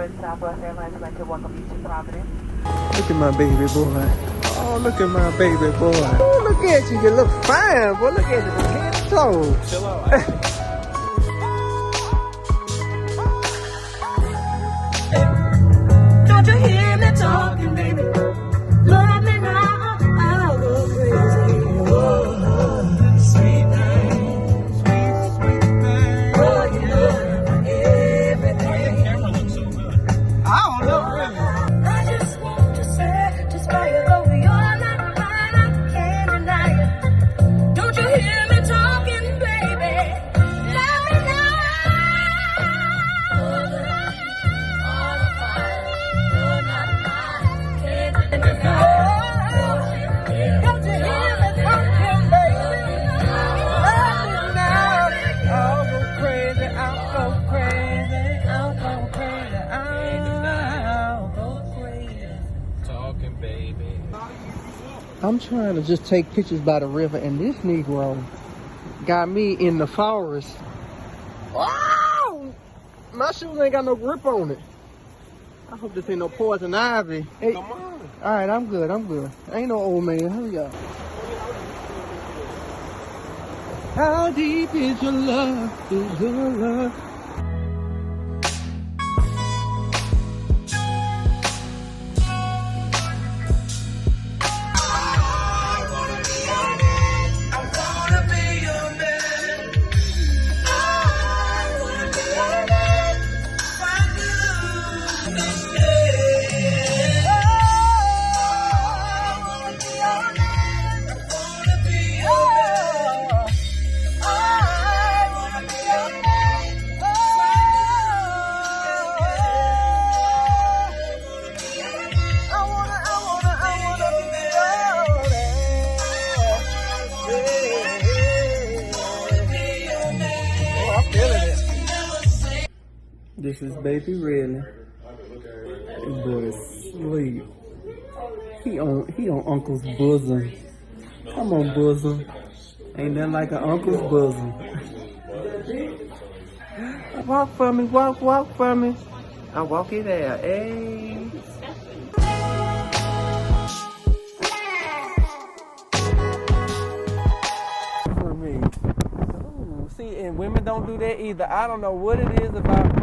Rhode, Southwest Airlines would like to welcome you to Providence. Look at my baby boy. Oh, look at my baby boy. Oh, look at you. You look fine, boy. Look at you from head to toe. Chill out. Don't you hear me talking, baby? Love me now, I'll go crazy. Oh, sweet thing, sweet thing. Oh, you love everything. The camera looks so good. I don't know, really. I just want to say, despite though you're not mine, I can't deny it. Don't you hear me talking, baby? Love me now. All the fire, you're not mine. Can't deny it. Don't you hear me talking, baby? Love me now. I'll go crazy. I'll go crazy. I'll go crazy. I'll go crazy. Talking, baby. I'm trying to just take pictures by the river, and this Negro got me in the forest. Wow! My shoes ain't got no grip on it. I hope this ain't no poison ivy. Hey. Come on. All right, I'm good. Ain't no old man. Hurry up. How deep is your love? Is your love? This is baby Redley. This boy is asleep. He on Uncle's bosom. Come on, bosom. Ain't nothing like an uncle's bosom. Walk for me, walk for me. I walk it out. Hey. For me. Ooh, see, and women don't do that either. I don't know what it is about.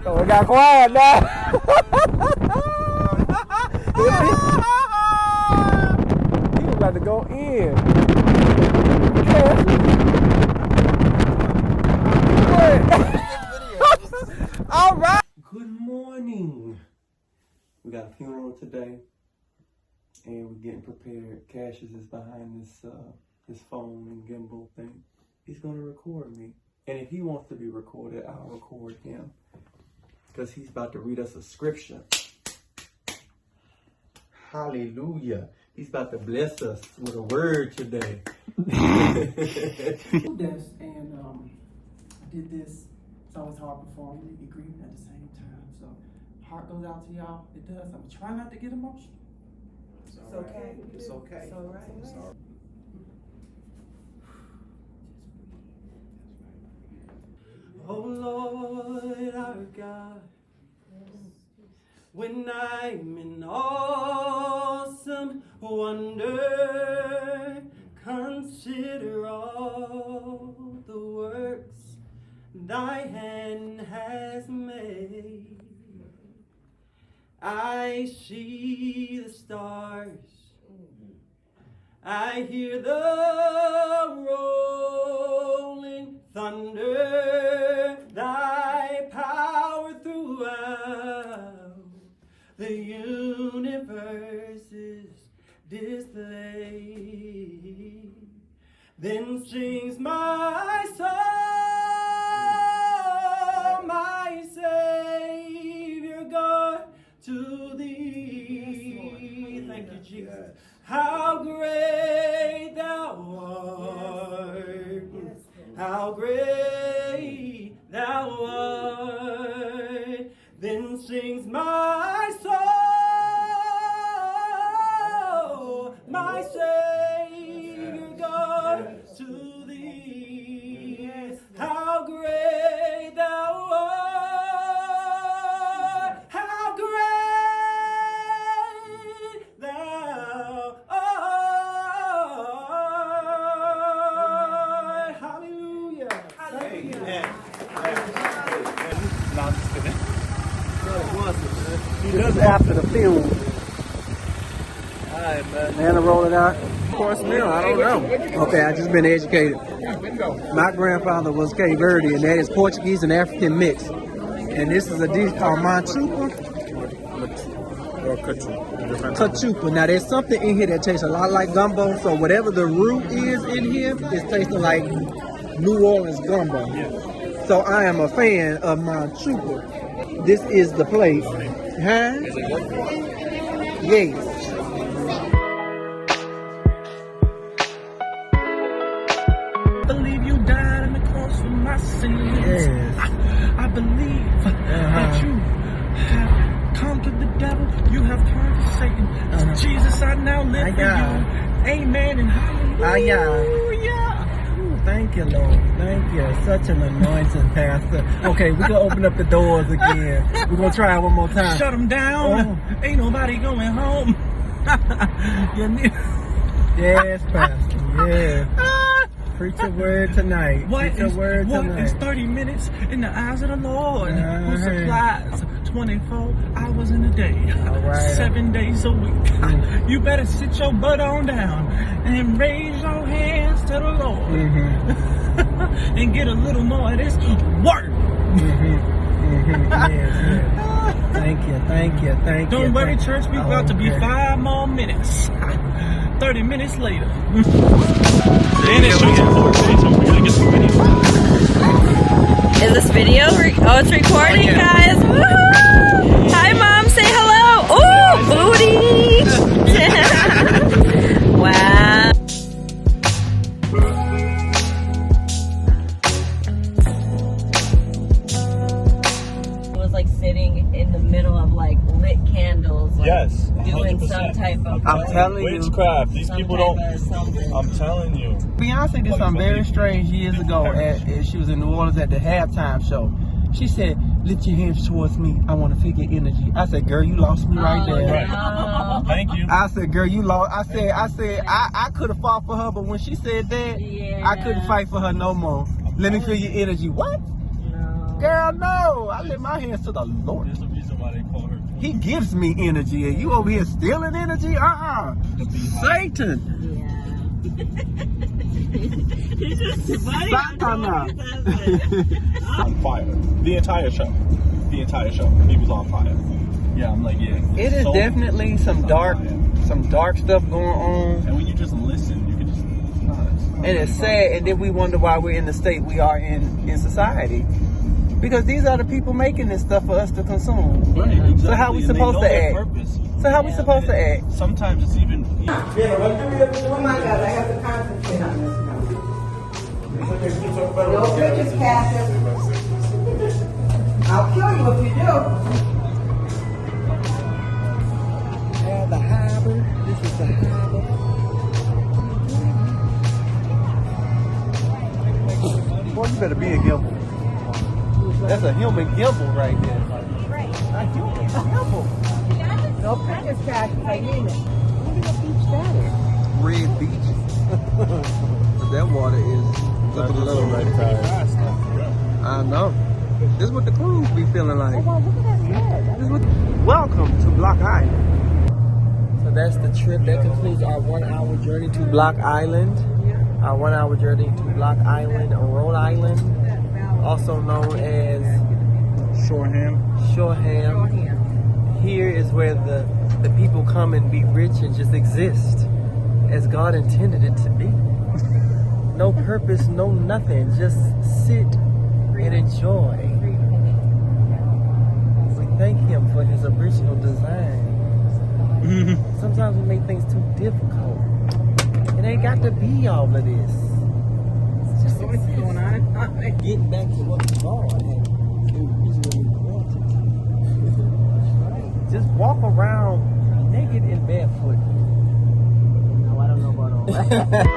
Oh, it got quiet now. He was about to go in. All right. Good morning. We got a funeral today, and we're getting prepared. Cassius is behind this phone and gimbal thing. He's gonna record me, and if he wants to be recorded, I'll record him. Because he's about to read us a scripture. Hallelujah. He's about to bless us with a word today. This and I did this. It's always hard performing and you're grieving at the same time. So heart goes out to y'all. It does. I'm trying not to get emotional. It's okay. It's okay. It's all right. It's all right. Oh Lord our God, when I'm in awesome wonder, consider all the works thy hand has made. I see the stars, I hear the rolling thunder, thy power throughout the universe is displayed. Then sings my soul, my Savior God, to thee. Thank you, Jesus. How great thou art, how great thou art. Then sings my soul, my Savior God, to thee. How great thou art. This is after the film. Alright, man. Nana roll it out. Course meal, I don't know. Okay, I just been educated. My grandfather was Cape Verde, and that is Portuguese and African mix. And this is a dish called manchupa. Or cachupa. Cachupa. Now there's something in here that tastes a lot like gumbo. So whatever the root is in here, it's tasting like New Orleans gumbo. So I am a fan of manchupa. This is the plate. Huh? Is it working? Yes. Believe you died on the cross for my sins. Yes. I believe that you have conquered the devil. You have conquered Satan. Jesus, I now live for you. Amen and hallelujah. Ooh, thank you, Lord. Thank you. Such an anointing, Pastor. Okay, we're going to open up the doors again. We're going to try it one more time. Shut them down. Ain't nobody going home. Yes, Pastor. Yeah. Preach a word tonight. What is 30 minutes in the eyes of the Lord, who supplies 24 hours in a day, All right. 7 days a week. You better sit your butt on down and raise your hands to the Lord and get a little more of this work. Yes. Thank you. Don't worry, church, we about to be 5 more minutes. 30 minutes later. And it's shooting 4K, so we're gonna get some video. Is this video? Oh, it's recording, guys. Woohoo! Hi, Mom. Say hello. Oh, booty. Wow. It was like sitting in the middle of like lit candles. Like, Yes, doing 100%. some type of. I'm telling you. Witchcraft. These people don't. Something. I'm telling you. Beyonce did something very strange years ago. She was in New Orleans at the halftime show. She said, "Lift your hands towards me. I want to feel your energy." I said, "Girl, you lost me right there." Right. No. Thank you. I said, "Girl, you lost." I could have fought for her, but when she said that, I couldn't fight for her no more. Let me feel your energy. What? No. Girl, no. I lift my hands to the Lord. There's a reason why they call her. He gives me energy, and you over here stealing energy? Satan. Satana. On fire. The entire show. He was on fire. Yeah, I'm like, yeah. It is so definitely some dark stuff going on. And when you just listen, you can just. And it's sad, and then we wonder why we're in the state we are in society. Because these are the people making this stuff for us to consume. Right, exactly. So how we And they supposed know to their act? purpose. So how we supposed to act? Sometimes it's even. Oh my God, I have to concentrate on this now. No pictures, Pastor. I'll kill you if you do. Yeah, the harbor. This is the harbor. Boy, you better be a gimbal. That's a human gimbal right there. Right. A human gimbal. No pictures, Pastor. I mean it. Look at the beach that is. Red Beach. But that water is just a little right there. I know. This is what the cruise be feeling like. Oh, wow, look at that. Welcome to Block Island. So that's the trip. That concludes our 1 hour journey to Block Island. Our 1 hour journey to Block Island, Rhode Island, also known as Shoreham. Here is where the people come and be rich and just exist as God intended it to be. No purpose, no nothing. Just sit and enjoy. We thank Him for His original design. Sometimes we make things too difficult. It ain't got to be all of this. It's just what's going on. Getting back to what God had originally wanted. Just walk around naked and barefoot. No, I don't know about all that.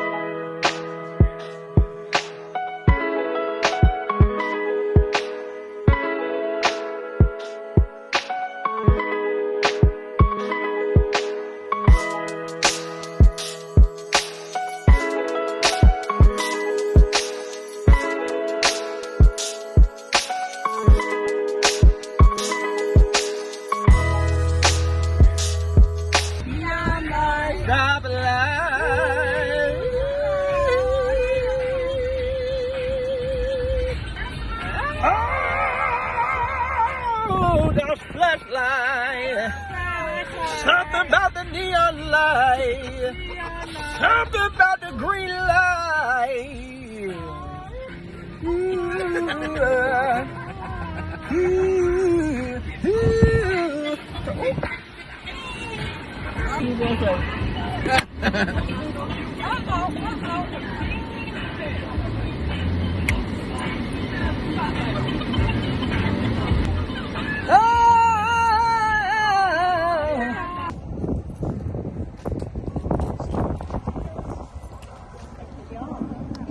Something about the green light.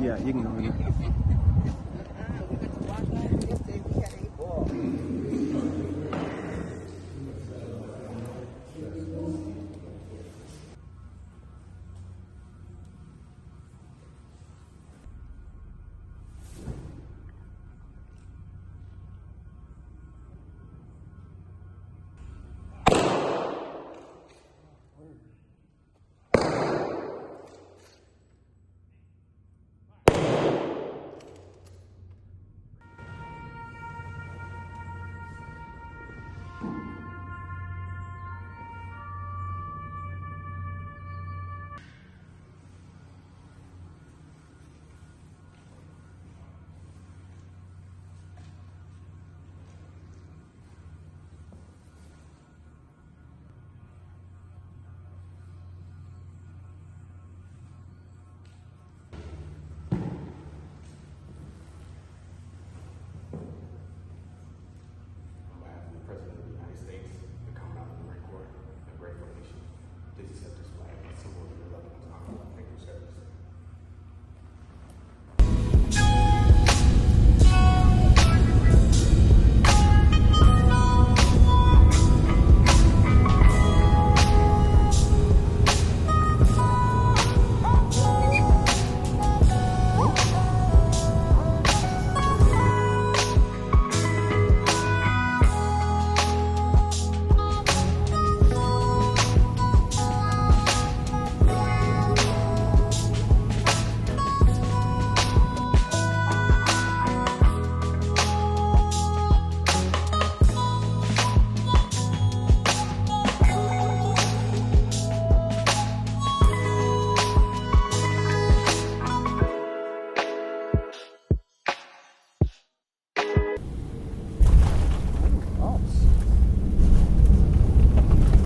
Yeah, you can go in there.